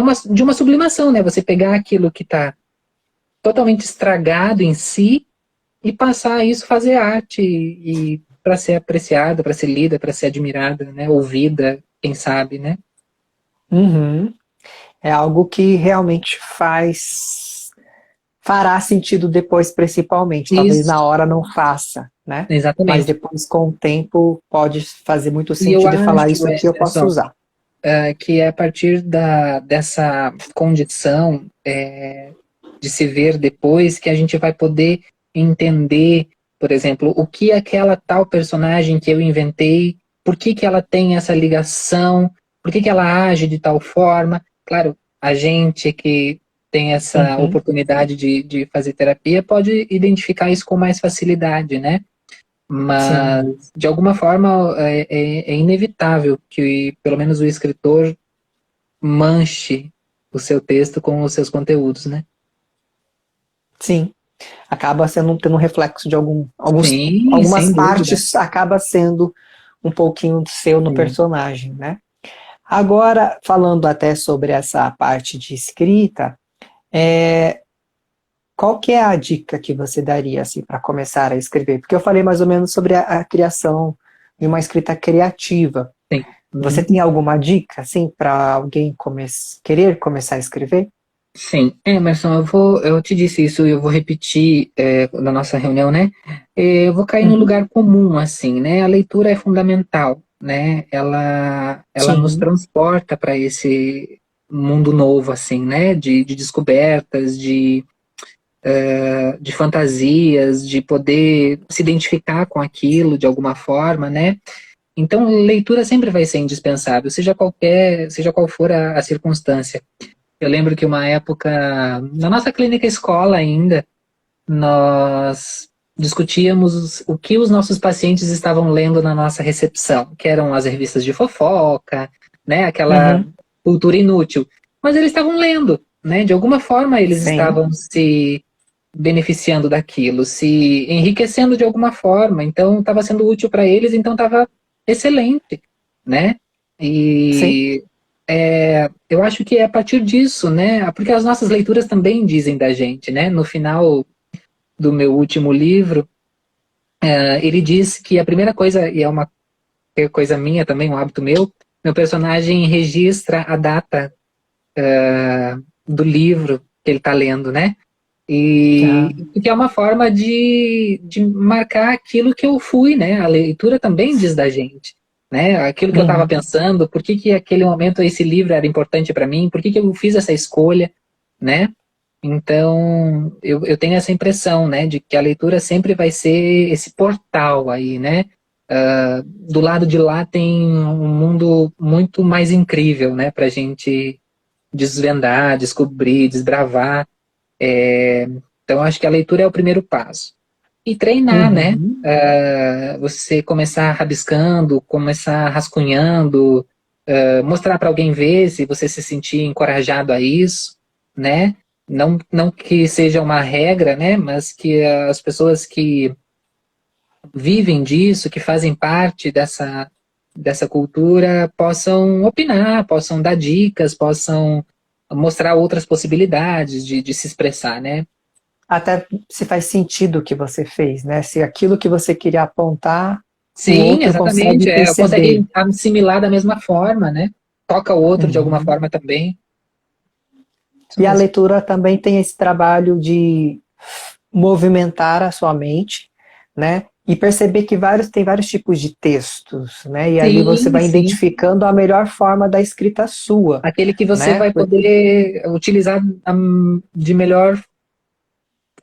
mas de uma sublimação, né? Você pegar aquilo que está totalmente estragado em si e passar isso, fazer arte e para ser apreciada, para ser lida, para ser admirada, né? Ouvida, quem sabe, né? uhum. É algo que realmente fará sentido depois, principalmente. Talvez Isso, na hora não faça, né? Mas exatamente. depois, com o tempo, pode fazer muito E eu sentido e falar acho, isso aqui eu posso Emerson, usar. que é a partir dessa condição de se ver depois que a gente vai poder entender, por exemplo, o que aquela tal personagem que eu inventei, por que que ela tem essa ligação, por que que ela age de tal forma. Claro, a gente que tem essa Uhum, oportunidade de fazer terapia pode identificar isso com mais facilidade, né? sim. Mas, de alguma forma, é inevitável que, pelo menos, o escritor manche o seu texto com os seus conteúdos, né? Sim, acaba sendo tendo um reflexo de Sim, algumas sem dúvida. partes, acaba sendo um pouquinho do seu no Sim. personagem, né? Agora, falando até sobre essa parte de escrita, é, qual que é a dica que você daria assim para começar a escrever? Porque eu falei mais ou menos sobre a criação de uma escrita criativa. Sim. Você Uhum. tem alguma dica assim para alguém querer começar a escrever? Sim, Emerson, eu te disse isso e eu vou repetir na nossa reunião, né? Eu vou cair no Uhum. lugar comum, assim, né? A leitura é fundamental, né? Ela nos Sim. transporta para esse mundo novo, assim, né? De descobertas, de fantasias, de poder se identificar com aquilo de alguma forma, né? Então, leitura sempre vai ser indispensável, seja qual for a circunstância. Eu lembro que uma época, na nossa clínica escola ainda, nós discutíamos o que os nossos pacientes estavam lendo na nossa recepção, que eram as revistas de fofoca, né, aquela Uhum. cultura inútil. Mas eles estavam lendo, né? De alguma forma eles Sim, estavam se beneficiando daquilo, se enriquecendo de alguma forma. Então estava sendo útil para eles, então estava excelente, né? sim. E eu acho que é a partir disso, né? Porque as nossas leituras também dizem da gente, né? No final do meu último livro, ele diz que a primeira coisa, e é uma coisa minha também, um hábito meu personagem registra a data do livro que ele está lendo, né? Ah, E que é uma forma de marcar aquilo que eu fui, né? A leitura também diz da gente, né? Aquilo que eu estava uhum. pensando, por que que aquele momento esse livro era importante para mim, por que que eu fiz essa escolha, né? Então, eu tenho essa impressão, né, de que a leitura sempre vai ser esse portal aí, né? Do lado de lá tem um mundo muito mais incrível, né, para a gente desvendar, descobrir, desbravar. Então, acho que a leitura é o primeiro passo. E treinar, né? Uhum. Você começar rabiscando, começar rascunhando, mostrar para alguém ver se você se sentir encorajado a isso, né? Não que seja uma regra, né? Mas que as pessoas que vivem disso, que fazem parte dessa cultura, possam opinar, possam dar dicas, possam mostrar outras possibilidades de se expressar, né? Até se faz sentido o que você fez, né? Se aquilo que você queria apontar, o Sim, outro consegue exatamente. perceber. Consegue assimilar da mesma forma, né? Toca o outro de alguma Uhum. forma também. Isso E a mesmo. leitura também tem esse trabalho de movimentar a sua mente, né? E perceber que tem vários tipos de textos, né? E ali você Sim, vai sim. identificando a melhor forma da escrita sua, Aquele que você né? vai poder utilizar de melhor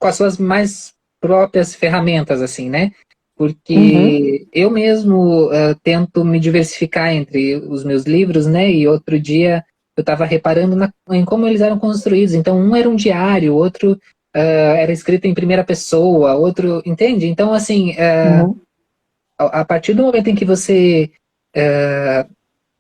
com as suas mais próprias ferramentas, assim, né? Uhum, Porque eu mesmo tento me diversificar entre os meus livros, né? E outro dia eu estava reparando em como eles eram construídos. Então, um era um diário, outro era escrito em primeira pessoa, outro, entende? Então, assim, uhum. a partir do momento em que você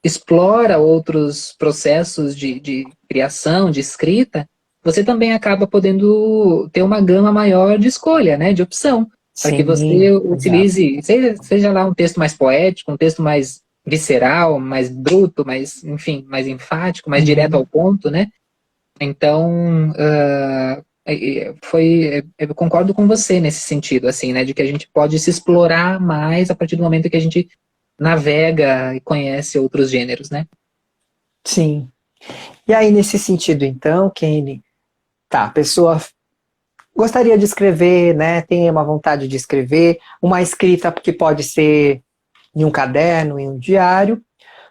explora outros processos de criação, de escrita, você também acaba podendo ter uma gama maior de escolha, né, de opção, para que você Sim, exato. utilize, seja lá um texto mais poético, um texto mais visceral, mais bruto, mais, enfim, mais enfático, mais direto ao Uhum. ponto, né? Então, eu concordo com você nesse sentido, assim, né, de que a gente pode se explorar mais a partir do momento que a gente navega e conhece outros gêneros, né? Sim. E aí, nesse sentido, então, Kenny, tá, a pessoa gostaria de escrever, né? Tem uma vontade de escrever, uma escrita que pode ser em um caderno, em um diário,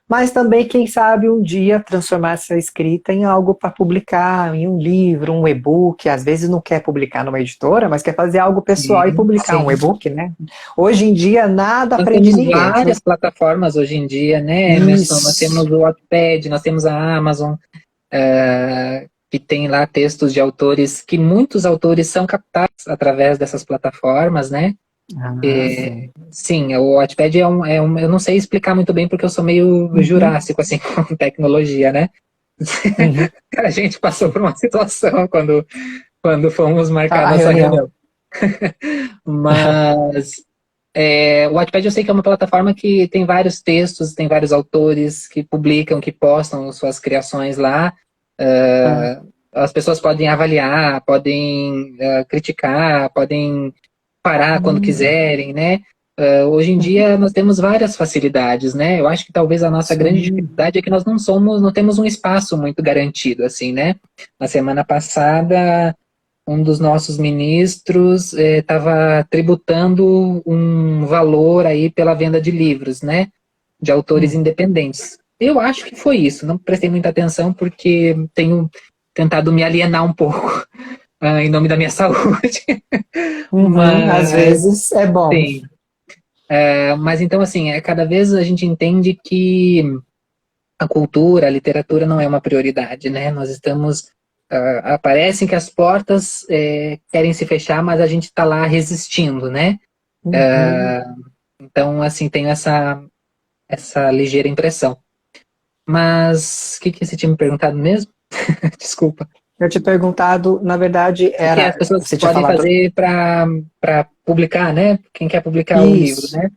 mas também, quem sabe, um dia transformar essa escrita em algo para publicar, em um livro, um e-book. Às vezes não quer publicar numa editora, mas quer fazer algo pessoal e Sim, publicar um sim. e-book, né? Hoje em dia, nada Nós prende temos ninguém. Se várias você... plataformas hoje em dia, né, Emerson? Nós temos Isso. o Wattpad, nós temos a Amazon, que tem lá textos de autores, que muitos autores são captados através dessas plataformas, né? Ah, sim. Sim, o Wattpad eu não sei explicar muito bem porque eu sou meio Uhum, jurássico, assim, com tecnologia, né? uhum. A gente passou por uma situação quando fomos marcar A nossa reunião. reunião. Mas o Wattpad eu sei que é uma plataforma que tem vários textos, tem vários autores que publicam, que postam suas criações lá. Ah, As pessoas podem avaliar, podem criticar, podem parar quando hum, quiserem, né? Hoje em uhum. dia nós temos várias facilidades, né? Eu acho que talvez a nossa grande Sim. dificuldade é que nós não temos um espaço muito garantido, assim, né? Na semana passada um dos nossos ministros estava tributando um valor aí pela venda de livros, né, de autores Hum. independentes. Eu acho que foi isso, não prestei muita atenção porque tenho tentado me alienar um pouco em nome da minha saúde. Uhum, às Mas, vezes é bom. sim. Mas então, assim, cada vez a gente entende que a cultura, a literatura não é uma prioridade, né? Nós estamos... aparecem que as portas querem se fechar, mas a gente está lá resistindo, né? Uhum. Então, assim, tenho essa ligeira impressão. Mas, o que você tinha me perguntado mesmo? Desculpa. Eu tinha perguntado, na verdade, O que as era, pessoas você tinha podem falado fazer para publicar, né? Quem quer publicar o livro, isso. né?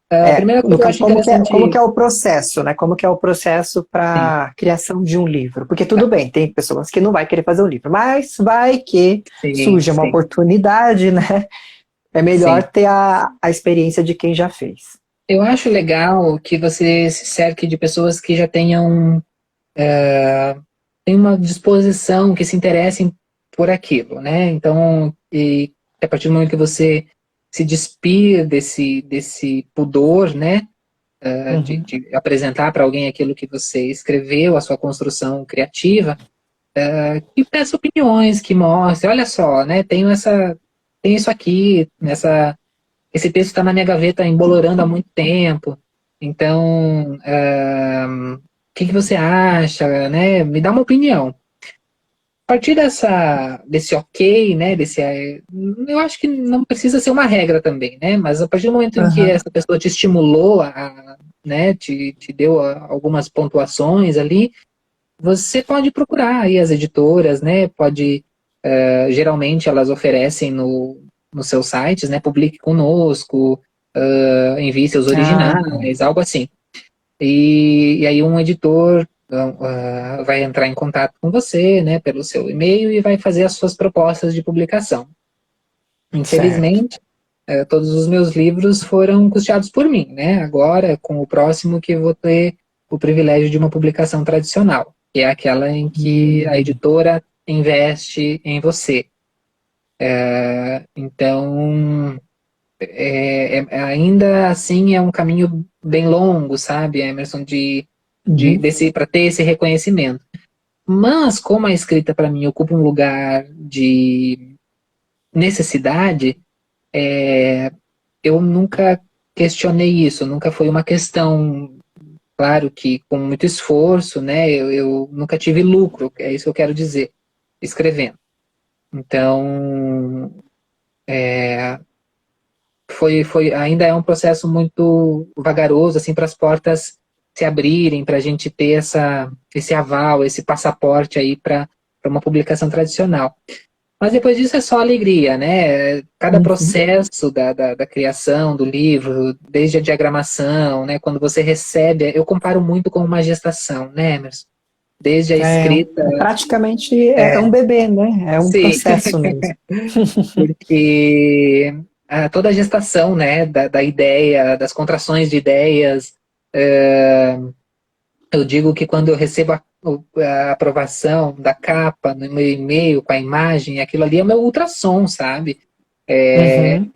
A primeira No coisa eu caso, acho como que interessante, é o processo, né? Como que é o processo sim, para criação de um livro? Porque tudo tá, bem, tem pessoas que não vai querer fazer um livro, mas vai que sim, surja uma sim, oportunidade, né? É melhor sim. ter a experiência de quem já fez. Eu acho legal que você se cerque de pessoas que já tenham uma disposição, que se interessem por aquilo, né? Então, e a partir do momento que você se despir desse pudor, né? De, Uhum. de apresentar para alguém aquilo que você escreveu, a sua construção criativa, e peça opiniões, que mostre, olha só, né? Tem isso aqui, esse texto está na minha gaveta embolorando há muito tempo. Então, o que você acha, né? Me dá uma opinião. A partir desse ok, né? Eu acho que não precisa ser uma regra também, né? Mas a partir do momento em que Aham. essa pessoa te estimulou, né? Te deu algumas pontuações ali, você pode procurar aí as editoras, né? Geralmente elas oferecem nos seus sites, né? Publique conosco, envie seus Ah, tá. originais, algo assim. E aí um editor vai entrar em contato com você, né? Pelo seu e-mail e vai fazer as suas propostas de publicação. Certo. Infelizmente, todos os meus livros foram custeados por mim, né? Agora, com o próximo que eu vou ter o privilégio de uma publicação tradicional, que é aquela em que a Hum. editora investe em você. Então, ainda assim é um caminho bem longo, sabe, Emerson, Uhum. para ter esse reconhecimento. Mas, como a escrita para mim ocupa um lugar de necessidade, eu nunca questionei isso, nunca foi uma questão. Claro que com muito esforço, né? Eu nunca tive lucro, é isso que eu quero dizer, escrevendo. Então, ainda é um processo muito vagaroso, assim, para as portas se abrirem, para a gente ter esse aval, esse passaporte aí para uma publicação tradicional. Mas depois disso é só alegria, né? Cada Uhum. processo da criação do livro, desde a diagramação, né? Quando você recebe, eu comparo muito com uma gestação, né, Emerson? Desde a escrita, Praticamente é um é, bebê, né? É um sim, processo mesmo. porque toda a gestação, né, da ideia, das contrações de ideias, eu digo que quando eu recebo a aprovação da capa no meu e-mail com a imagem, aquilo ali é o meu ultrassom, sabe? Uhum.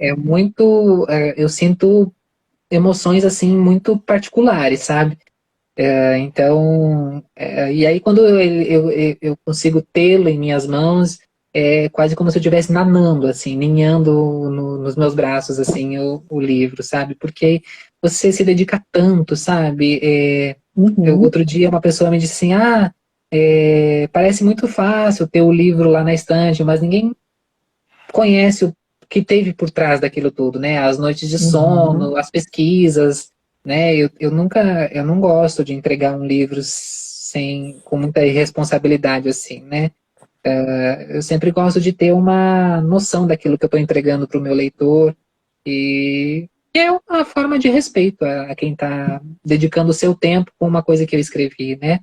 Eu sinto emoções assim muito particulares, sabe? E aí quando eu consigo tê-lo em minhas mãos, é quase como se eu estivesse nanando, assim, ninhando nos meus braços, assim, o livro, sabe? Porque você se dedica tanto, sabe? Uhum. Outro dia uma pessoa me disse assim, parece muito fácil ter o livro lá na estante, mas ninguém conhece o que teve por trás daquilo tudo, né? As noites de Uhum. sono, as pesquisas, né? Eu não gosto de entregar um livro com muita irresponsabilidade assim, né? Eu sempre gosto de ter uma noção daquilo que eu estou entregando para o meu leitor e é uma forma de respeito a quem está dedicando o seu tempo com uma coisa que eu escrevi, né?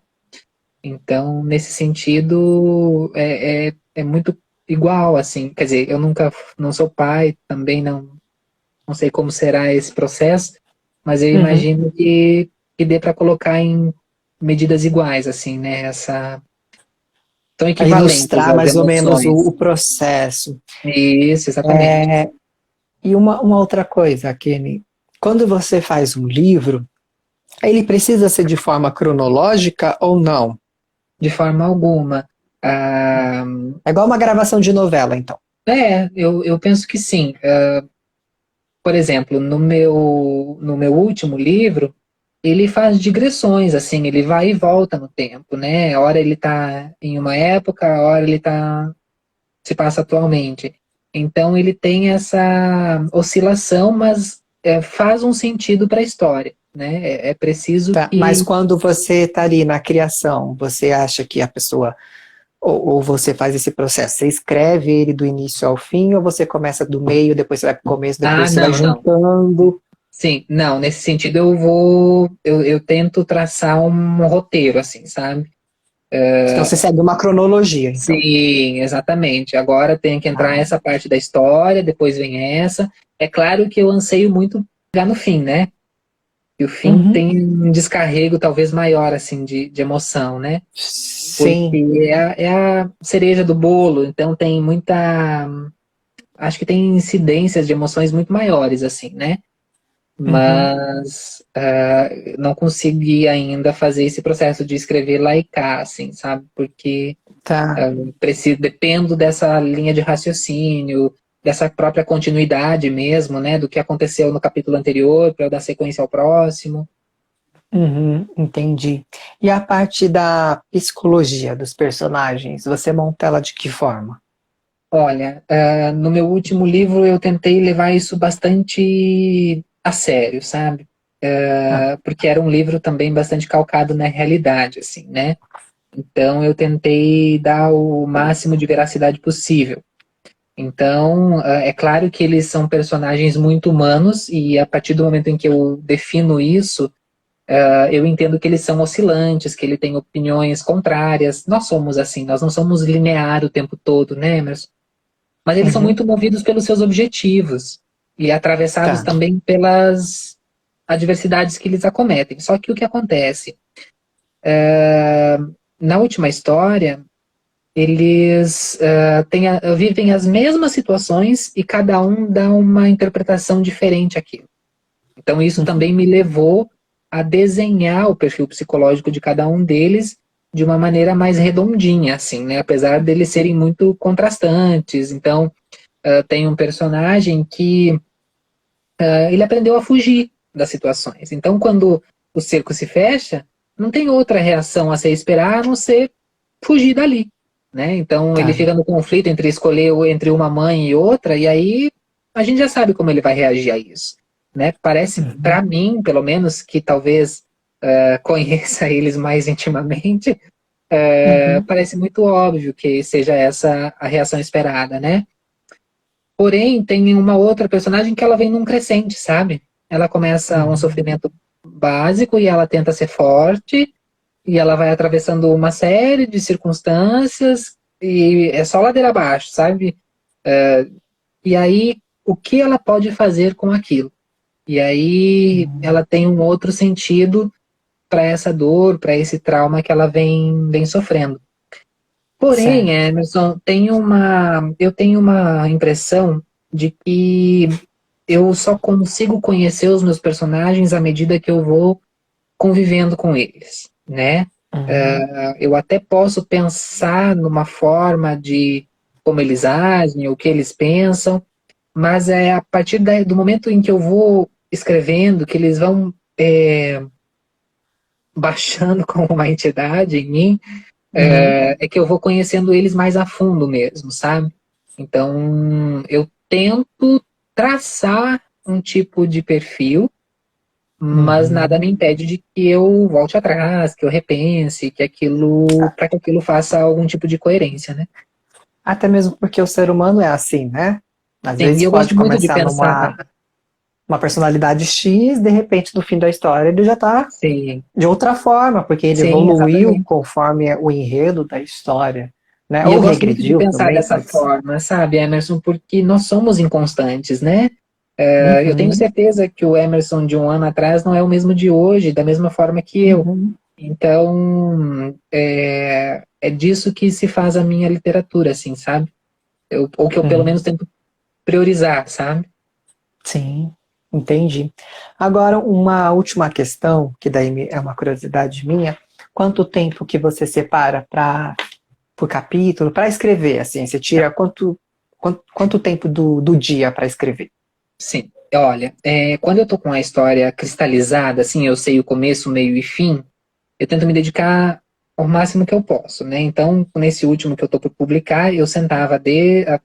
Então, nesse sentido, é muito igual, assim. Quer dizer, eu nunca não sou pai, também não sei como será esse processo, mas eu Uhum. imagino que dê para colocar em medidas iguais, assim, né? Tão Para equivalentes ilustrar as mais ou menos emoções. o processo. Isso, exatamente. E uma outra coisa, Kenny, quando você faz um livro, ele precisa ser de forma cronológica ou não? De forma alguma. Ah, É igual uma gravação de novela, então. eu penso que sim. Por exemplo, no meu último livro, ele faz digressões, assim, ele vai e volta no tempo, né? A hora ele está em uma época, a hora ele se passa atualmente. Então ele tem essa oscilação, mas faz um sentido para a história, né? É preciso Tá, mas que quando você está ali na criação, você acha que a pessoa, ou você faz esse processo, você escreve ele do início ao fim, ou você começa do meio, depois você vai para o começo, depois você vai não, não. juntando? Sim, não, nesse sentido eu tento traçar um roteiro, assim, sabe? Então você segue uma cronologia, então. Sim, exatamente. Agora tem que entrar Ah, essa parte da história, depois vem essa. É claro que eu anseio muito já no fim, né? E o fim uhum. tem um descarrego talvez maior, assim, de emoção, né? Sim. Porque é a cereja do bolo, então tem muita. Acho que tem incidências de emoções muito maiores, assim, né? Uhum. Mas não consegui ainda fazer esse processo de escrever lá e cá, assim, sabe? Porque Tá. dependo dessa linha de raciocínio, dessa própria continuidade mesmo, né? Do que aconteceu no capítulo anterior, para eu dar sequência ao próximo. Uhum, entendi. E a parte da psicologia dos personagens, você monta ela de que forma? Olha, no meu último livro eu tentei levar isso bastante a sério, sabe? Ah, Porque era um livro também bastante calcado na realidade, assim, né? Então eu tentei dar o máximo de veracidade possível. Então, é claro que eles são personagens muito humanos e a partir do momento em que eu defino isso, eu entendo que eles são oscilantes, que ele tem opiniões contrárias. Nós somos assim, nós não somos linear o tempo todo, né, Emerson? Mas eles são uhum, muito movidos pelos seus objetivos e atravessados tá. também pelas adversidades que eles acometem. Só que o que acontece? Na última história, eles vivem as mesmas situações e cada um dá uma interpretação diferente àquilo. Então, isso Uhum, também me levou a desenhar o perfil psicológico de cada um deles de uma maneira mais redondinha, assim, né? Apesar deles serem muito contrastantes. Então, tem um personagem que ele aprendeu a fugir das situações. Então, quando o cerco se fecha, não tem outra reação a ser esperar a não ser fugir dali, né? Então, ele tá. fica no conflito entre escolher entre uma mãe e outra, e aí a gente já sabe como ele vai reagir a isso, né? Parece Uhum, para mim, pelo menos, que talvez conheça eles mais intimamente, uhum, parece muito óbvio que seja essa a reação esperada, né? Porém, tem uma outra personagem que ela vem num crescente, sabe? Ela começa um uhum, sofrimento básico e ela tenta ser forte, e ela vai atravessando uma série de circunstâncias e é só ladeira abaixo, sabe? E aí, o que ela pode fazer com aquilo? E aí, uhum. ela tem um outro sentido para essa dor, para esse trauma que ela vem sofrendo. Porém, Certo. Emerson, eu tenho uma impressão de que eu só consigo conhecer os meus personagens à medida que eu vou convivendo com eles, né? Uhum, Eu até posso pensar numa forma de como eles agem, o que eles pensam, mas é a partir do momento em que eu vou escrevendo, que eles vão baixando como uma entidade em mim, uhum, é que eu vou conhecendo eles mais a fundo mesmo, sabe? Então, eu tento traçar um tipo de perfil, mas nada uhum. me impede de que eu volte atrás, que eu repense, para que aquilo faça algum tipo de coerência, né? Até mesmo porque o ser humano é assim, né? Às Sim, e vezes eu gosto pode muito de começar pensar, numa uma personalidade X, de repente, no fim da história, ele já está sim, de outra forma, porque ele sim, evoluiu exatamente. conforme o enredo da história, né? E Ou eu gosto muito de regrediu pensar também, dessa pode ser. forma, sabe, Emerson, porque nós somos inconstantes, né? Eu tenho Uhum, certeza que o Emerson de um ano atrás não é o mesmo de hoje, da mesma forma que eu. uhum, Então, é disso que se faz a minha literatura, assim, sabe? Ou que eu pelo uhum. menos tento priorizar, sabe? Sim, entendi. Agora, uma última questão, que daí é uma curiosidade minha. Quanto tempo que você separa para por capítulo, para escrever, assim? Você tira quanto tempo do dia para escrever? Sim. Olha, quando eu tô com a história cristalizada, assim, eu sei o começo, meio e fim, eu tento me dedicar ao máximo que eu posso, né? Então, nesse último que eu tô por publicar, eu sentava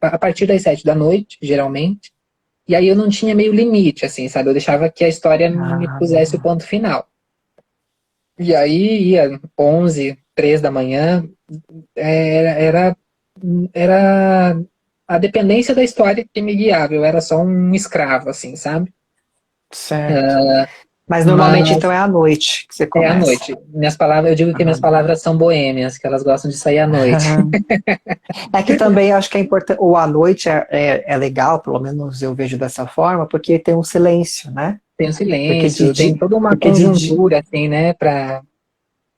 a partir das 7 da noite, geralmente, e aí eu não tinha meio limite, assim, sabe? Eu deixava que a história me Ah, pusesse o ponto final. E aí ia 11, 3 da manhã, era, era a dependência da história que me guiava, eu era só um escravo, assim, sabe? certo. Mas normalmente Mas então é à noite que você é à começa. noite. Minhas palavras, eu digo que minhas Ah. palavras são boêmias, que elas gostam de sair à noite. É que também acho que é importante, ou à noite é legal, pelo menos eu vejo dessa forma, porque tem um silêncio, né? Tem o Porque de silêncio, tem dia, toda uma porque de, di- conjuntura, assim, né, para a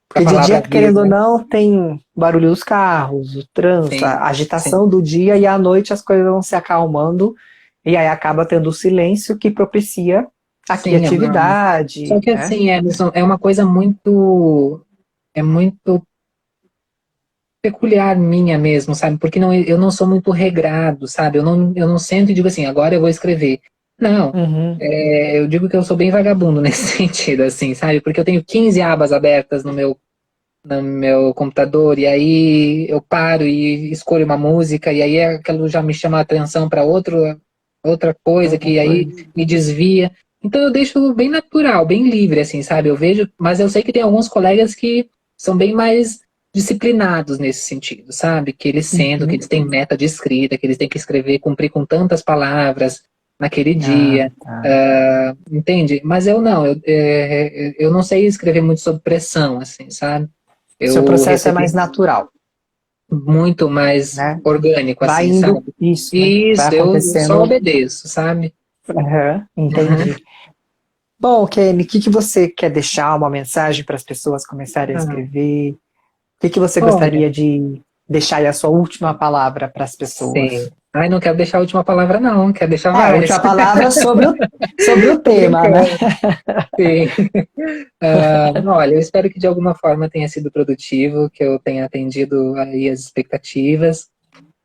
porque de dia, palavra vir, querendo ou né? não, tem barulho dos carros, o trânsito, Sim, a sim, agitação do dia, e à noite as coisas vão se acalmando, e aí acaba tendo o silêncio que propicia a sim, só criatividade, que né? assim, é uma coisa muito peculiar minha mesmo, sabe? Porque não, eu não sou muito regrado, sabe? Eu não sento e digo assim, agora eu vou escrever. Não, Uhum. eu digo que eu sou bem vagabundo nesse sentido, assim, sabe? Porque eu tenho 15 abas abertas no meu computador, e aí eu paro e escolho uma música, e aí aquilo já me chama a atenção para outra coisa, Outra que aí coisa. me desvia. Então eu deixo bem natural, bem livre, assim, sabe? Eu vejo, mas eu sei que tem alguns colegas que são bem mais disciplinados nesse sentido, sabe? Que eles sentam, que Uhum. eles têm meta de escrita, que eles têm que escrever, cumprir com tantas palavras naquele Ah, dia. tá. Entende? Mas eu não, eu não sei escrever muito sob pressão, assim, sabe? Seu Eu processo é mais recebi natural, muito mais né? orgânico, Vai assim, indo sabe? isso, né? Vai Isso, eu só acontecendo. obedeço, sabe? Aham, Uhum. entendi. Bom, Kenny, o que que você quer deixar uma mensagem para as pessoas começarem a Ah, escrever? O que que você olha, gostaria de deixar aí a sua última palavra para as pessoas? sim. Ai, não quero deixar a última palavra, não, quero deixar É, a várias. última palavra sobre o Tô tema, né? brincando. Sim. Olha, eu espero que de alguma forma tenha sido produtivo, que eu tenha atendido aí as expectativas.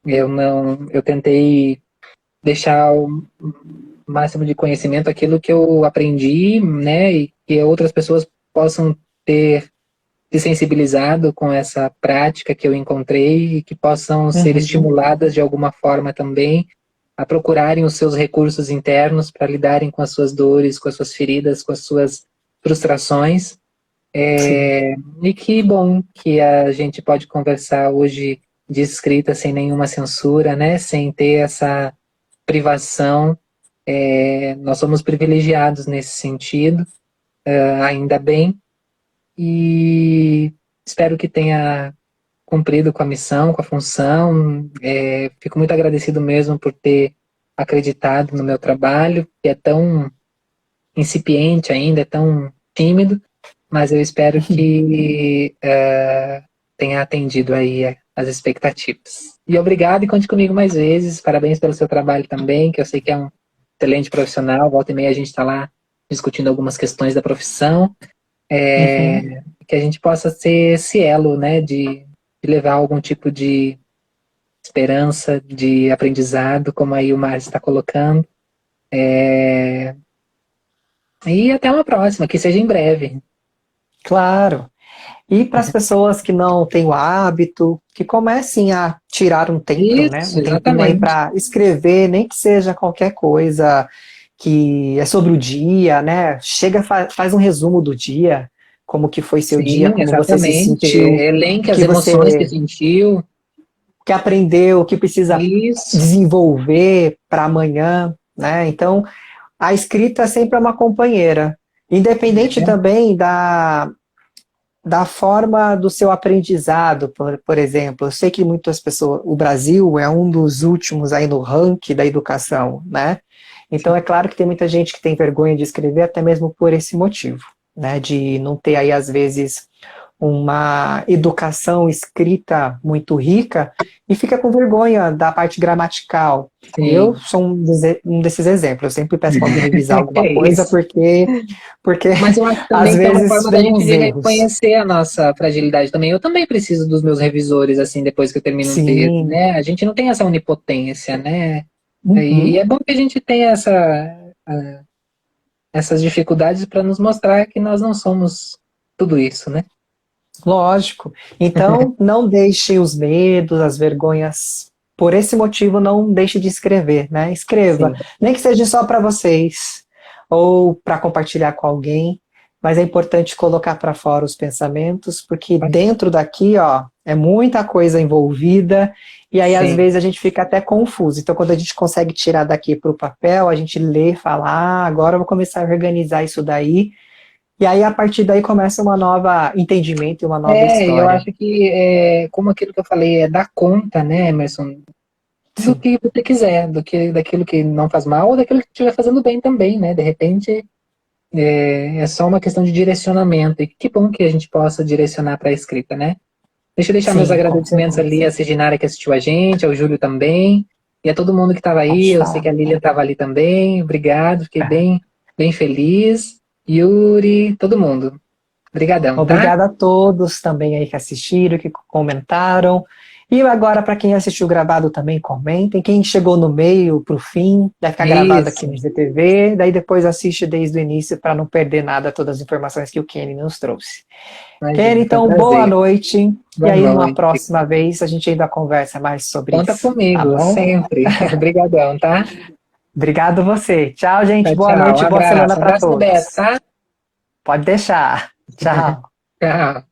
Eu tentei deixar o máximo de conhecimento aquilo que eu aprendi, né, e que outras pessoas possam ter se sensibilizado com essa prática que eu encontrei e que possam ser Uhum, estimuladas de alguma forma também a procurarem os seus recursos internos para lidarem com as suas dores, com as suas feridas, com as suas frustrações. sim. E que bom que a gente pode conversar hoje de escrita sem nenhuma censura, né? Sem ter essa privação. Nós somos privilegiados nesse sentido, ainda bem, e espero que tenha cumprido com a missão, com a função. Fico muito agradecido mesmo por ter acreditado no meu trabalho, que é tão incipiente ainda, é tão tímido, mas eu espero que tenha atendido aí as expectativas. E obrigado e conte comigo mais vezes. Parabéns pelo seu trabalho também, que eu sei que é um excelente profissional. Volta e meia a gente está lá discutindo algumas questões da profissão, Uhum. que a gente possa ser esse elo, né, de levar algum tipo de esperança, de aprendizado, como aí o Márcio está colocando. E até uma próxima, que seja em breve. Claro. E para as pessoas que não têm o hábito, que comecem a tirar um tempo, né? Isso, Um tempinho aí exatamente. para escrever, nem que seja qualquer coisa que é sobre o dia, né? Chega, faz um resumo do dia, como que foi seu dia, Sim, como você se exatamente. sentiu, Elenque o as que emoções que você sentiu. que aprendeu, o que precisa Isso. desenvolver para amanhã, né? Então, a escrita sempre é uma companheira, independente Né? também da forma do seu aprendizado, por exemplo. Eu sei que muitas pessoas, o Brasil é um dos últimos aí no ranking da educação, né? Então é claro que tem muita gente que tem vergonha de escrever, até mesmo por esse motivo, né? De não ter aí, às vezes, uma educação escrita muito rica e fica com vergonha da parte gramatical. Eu Sim. sou um desses exemplos. Eu sempre peço para alguém revisar alguma É coisa isso. porque Mas eu acho às também que é uma vezes forma da vem gente uns de erros. reconhecer a nossa fragilidade também. Eu também preciso dos meus revisores, assim, depois que eu termino um texto, Sim. né? A gente não tem essa onipotência, né? E Uhum. é bom que a gente tenha essas dificuldades para nos mostrar que nós não somos tudo isso, né? Lógico. Então, não deixe os medos, as vergonhas. Por esse motivo, não deixe de escrever, né? Escreva. Sim, Nem que seja só para vocês ou para compartilhar com alguém, mas é importante colocar para fora os pensamentos, porque dentro daqui, ó, é muita coisa envolvida e aí às sim. vezes a gente fica até confuso. Então, quando a gente consegue tirar daqui para o papel, a gente lê, fala, ah, agora eu vou começar a organizar isso daí. E aí, a partir daí, começa uma nova entendimento e uma nova Eu história. acho que, como aquilo que eu falei, é dar conta, né, Emerson, do Sim, que você quiser, daquilo que não faz mal ou daquilo que estiver fazendo bem também, né? De repente, é só uma questão de direcionamento. E que bom que a gente possa direcionar para a escrita, né? Deixa eu deixar meus sim, com agradecimentos ali certeza. à Ciginara que assistiu a gente, ao Júlio também, e a todo mundo que estava aí. Pode Eu sei falar. que a Lilian estava ali também. Obrigado, fiquei bem feliz. Yuri, todo mundo. Obrigadão, tá? Obrigada a todos também aí que assistiram, que comentaram. E agora, para quem assistiu gravado também, comentem. Quem chegou no meio, para o fim, vai ficar gravado aqui Isso. no GTV. Daí depois assiste desde o início para não perder nada, todas as informações que o Kenny nos trouxe. Kenny, Imagina, foi um então, boa prazer. noite. E Boa aí, numa noite. próxima vez, a gente ainda conversa mais sobre Conta isso. Tá comigo, bom? sempre. Obrigadão, tá? Obrigado você. Tchau, gente. Tchau, Boa tchau. Um noite, boa semana abraço. Um para abraço do Beto, todos. tá? Pode deixar. Tchau. Tchau.